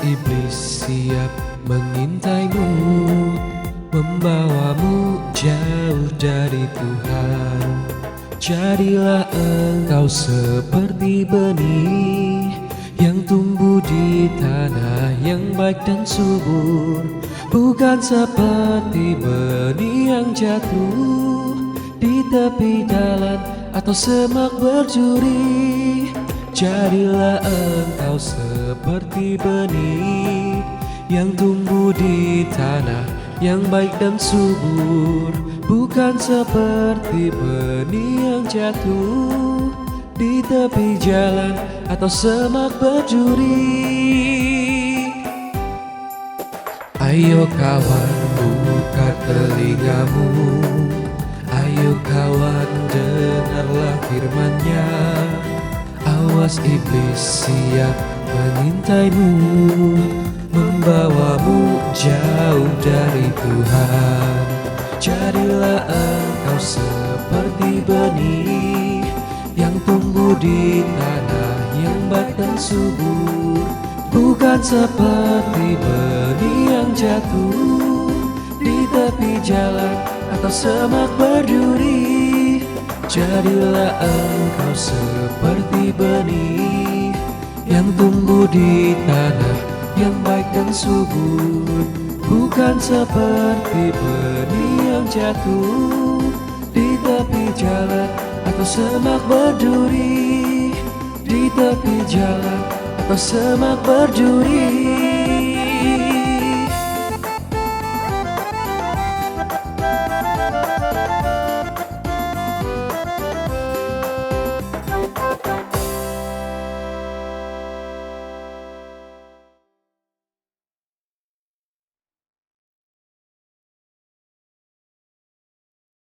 iblis siap mengintaimu, membawamu jauh dari Tuhan. Jadilah engkau seperti benih yang tumbuh di tanah yang baik dan subur, bukan seperti benih yang jatuh di tepi jalan atau semak berduri. Jadilah engkau seperti benih yang tumbuh di tanah yang baik dan subur, bukan seperti benih yang jatuh di tepi jalan atau semak berduri. Ayo kawan, buka telingamu, ayo kawan, dengarlah firman-Nya. Awas iblis siap mengintaimu, membawamu jauh dari Tuhan. Jadilah engkau seperti benih yang tumbuh di tanah yang baik dan subur, bukan seperti benih yang jatuh di tepi jalan atau semak berduri. Jadilah engkau seperti benih yang tumbuh di tanah yang baik dan subur, bukan seperti benih yang jatuh di tepi jalan atau semak berduri. Di tepi jalan atau semak berduri.